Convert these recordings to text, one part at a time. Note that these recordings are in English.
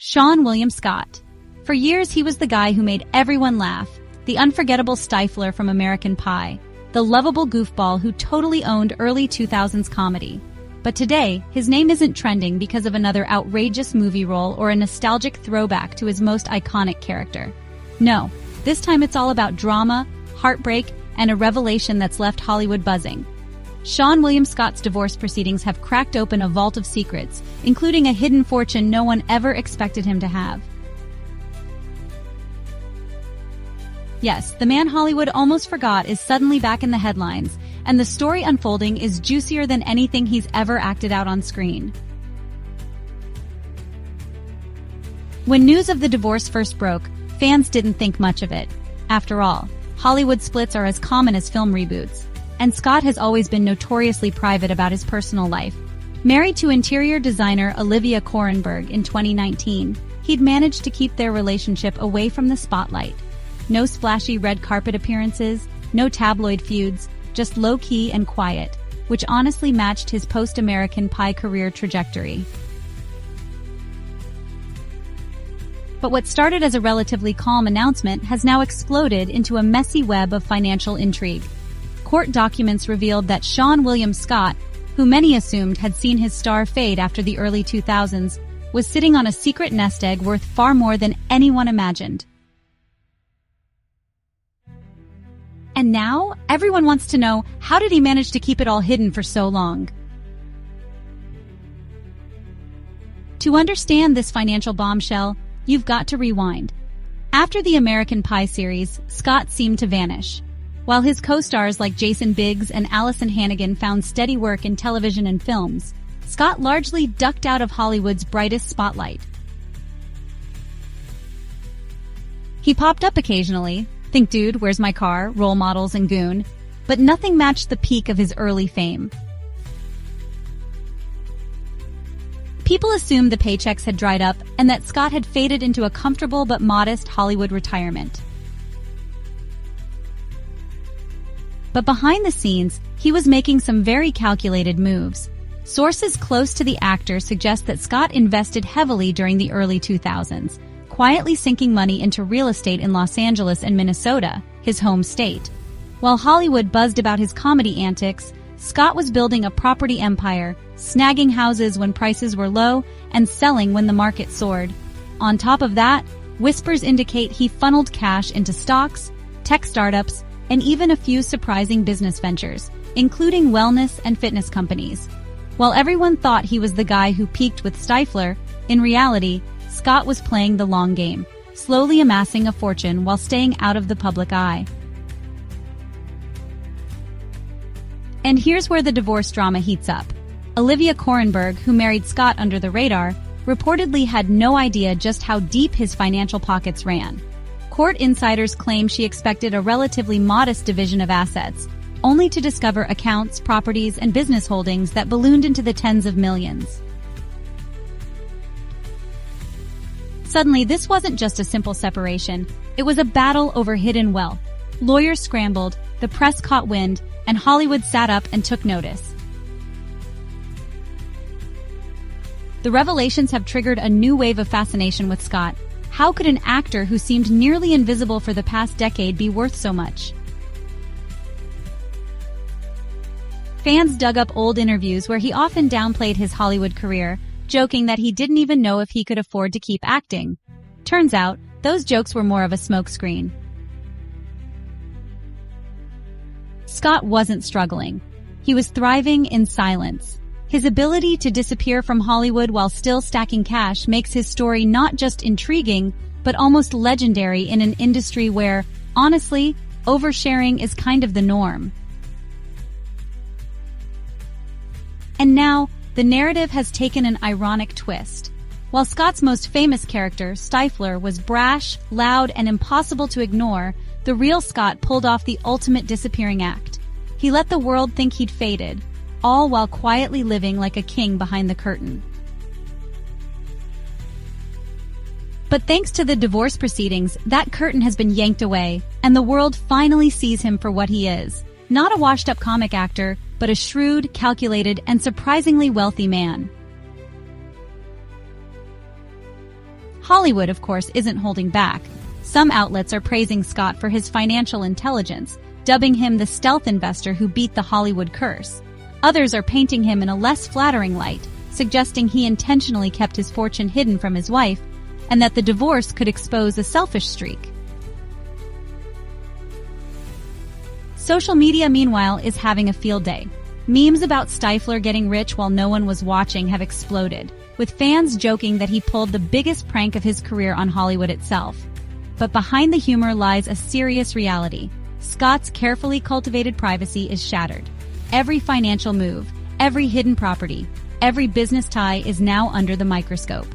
Seann William Scott. For years, he was the guy who made everyone laugh, the unforgettable Stifler from American Pie, the lovable goofball who totally owned early 2000s comedy. But today, his name isn't trending because of another outrageous movie role or a nostalgic throwback to his most iconic character. No, this time it's all about drama, heartbreak, and a revelation that's left Hollywood buzzing. Seann William Scott's divorce proceedings have cracked open a vault of secrets, including a hidden fortune no one ever expected him to have. Yes, the man Hollywood almost forgot is suddenly back in the headlines, and the story unfolding is juicier than anything he's ever acted out on screen. When news of the divorce first broke, fans didn't think much of it. After all, Hollywood splits are as common as film reboots, and Scott has always been notoriously private about his personal life. Married to interior designer Olivia Korenberg in 2019, he'd managed to keep their relationship away from the spotlight. No splashy red carpet appearances, no tabloid feuds, just low-key and quiet, which honestly matched his post-American Pie career trajectory. But what started as a relatively calm announcement has now exploded into a messy web of financial intrigue. Court documents revealed that Seann William Scott, who many assumed had seen his star fade after the early 2000s, was sitting on a secret nest egg worth far more than anyone imagined. And now, everyone wants to know, how did he manage to keep it all hidden for so long? To understand this financial bombshell, you've got to rewind. After the American Pie series, Scott seemed to vanish. While his co-stars like Jason Biggs and Allison Hannigan found steady work in television and films, Scott largely ducked out of Hollywood's brightest spotlight. He popped up occasionally, think Dude, Where's My Car, Role Models, and Goon, but nothing matched the peak of his early fame. People assumed the paychecks had dried up and that Scott had faded into a comfortable but modest Hollywood retirement. But behind the scenes, he was making some very calculated moves. Sources close to the actor suggest that Scott invested heavily during the early 2000s, quietly sinking money into real estate in Los Angeles and Minnesota, his home state. While Hollywood buzzed about his comedy antics, Scott was building a property empire, snagging houses when prices were low and selling when the market soared. On top of that, whispers indicate he funneled cash into stocks, tech startups, and even a few surprising business ventures, including wellness and fitness companies. While everyone thought he was the guy who peaked with Stifler, in reality, Scott was playing the long game, slowly amassing a fortune while staying out of the public eye. And here's where the divorce drama heats up. Olivia Korenberg, who married Scott under the radar, reportedly had no idea just how deep his financial pockets ran. Court insiders claim she expected a relatively modest division of assets, only to discover accounts, properties, and business holdings that ballooned into the tens of millions. Suddenly, this wasn't just a simple separation. It was a battle over hidden wealth. Lawyers scrambled, the press caught wind, and Hollywood sat up and took notice. The revelations have triggered a new wave of fascination with Scott. How could an actor who seemed nearly invisible for the past decade be worth so much? Fans dug up old interviews where he often downplayed his Hollywood career, joking that he didn't even know if he could afford to keep acting. Turns out, those jokes were more of a smokescreen. Scott wasn't struggling. He was thriving in silence. His ability to disappear from Hollywood while still stacking cash makes his story not just intriguing, but almost legendary in an industry where, honestly, oversharing is kind of the norm. And now, the narrative has taken an ironic twist. While Scott's most famous character, Stifler, was brash, loud, and impossible to ignore, the real Scott pulled off the ultimate disappearing act. He let the world think he'd faded, all while quietly living like a king behind the curtain. But thanks to the divorce proceedings, that curtain has been yanked away, and the world finally sees him for what he is. Not a washed-up comic actor, but a shrewd, calculated, and surprisingly wealthy man. Hollywood, of course, isn't holding back. Some outlets are praising Scott for his financial intelligence, dubbing him the stealth investor who beat the Hollywood curse. Others are painting him in a less flattering light, suggesting he intentionally kept his fortune hidden from his wife, and that the divorce could expose a selfish streak. Social media, meanwhile, is having a field day. Memes about Stifler getting rich while no one was watching have exploded, with fans joking that he pulled the biggest prank of his career on Hollywood itself. But behind the humor lies a serious reality. Scott's carefully cultivated privacy is shattered. Every financial move, every hidden property, every business tie is now under the microscope.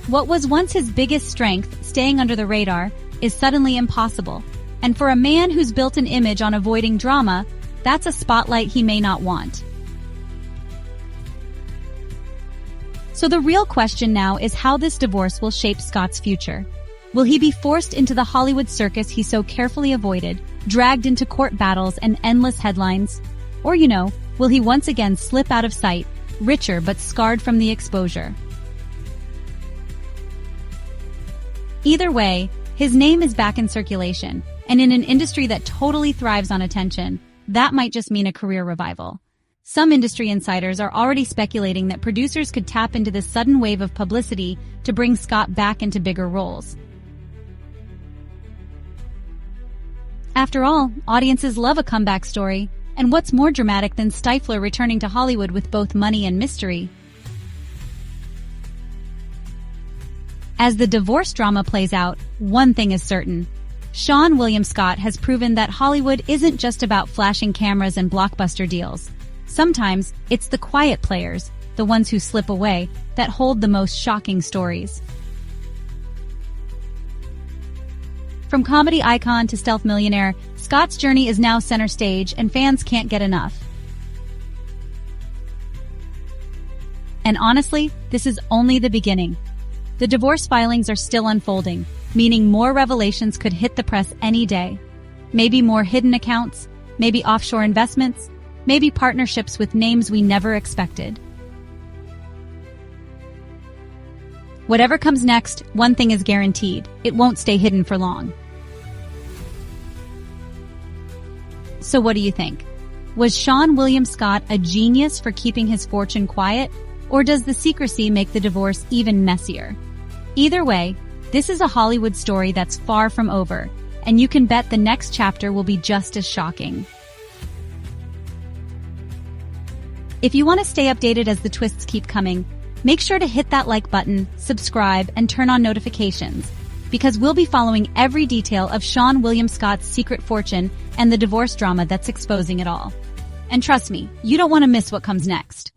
What was once his biggest strength, staying under the radar, is suddenly impossible. And for a man who's built an image on avoiding drama, that's a spotlight he may not want. So the real question now is how this divorce will shape Scott's future. Will he be forced into the Hollywood circus he so carefully avoided, dragged into court battles and endless headlines? Or, will he once again slip out of sight, richer but scarred from the exposure? Either way, his name is back in circulation, and in an industry that totally thrives on attention, that might just mean a career revival. Some industry insiders are already speculating that producers could tap into this sudden wave of publicity to bring Scott back into bigger roles. After all, audiences love a comeback story, and what's more dramatic than Stifler returning to Hollywood with both money and mystery? As the divorce drama plays out, one thing is certain. Seann William Scott has proven that Hollywood isn't just about flashing cameras and blockbuster deals. Sometimes, it's the quiet players, the ones who slip away, that hold the most shocking stories. From comedy icon to stealth millionaire, Scott's journey is now center stage and fans can't get enough. And honestly, this is only the beginning. The divorce filings are still unfolding, meaning more revelations could hit the press any day. Maybe more hidden accounts, maybe offshore investments, maybe partnerships with names we never expected. Whatever comes next, one thing is guaranteed: it won't stay hidden for long. So what do you think? Was Seann William Scott a genius for keeping his fortune quiet, or does the secrecy make the divorce even messier? Either way, this is a Hollywood story that's far from over, and you can bet the next chapter will be just as shocking. If you want to stay updated as the twists keep coming, make sure to hit that like button, subscribe, and turn on notifications, because we'll be following every detail of Seann William Scott's secret fortune and the divorce drama that's exposing it all. And trust me, you don't want to miss what comes next.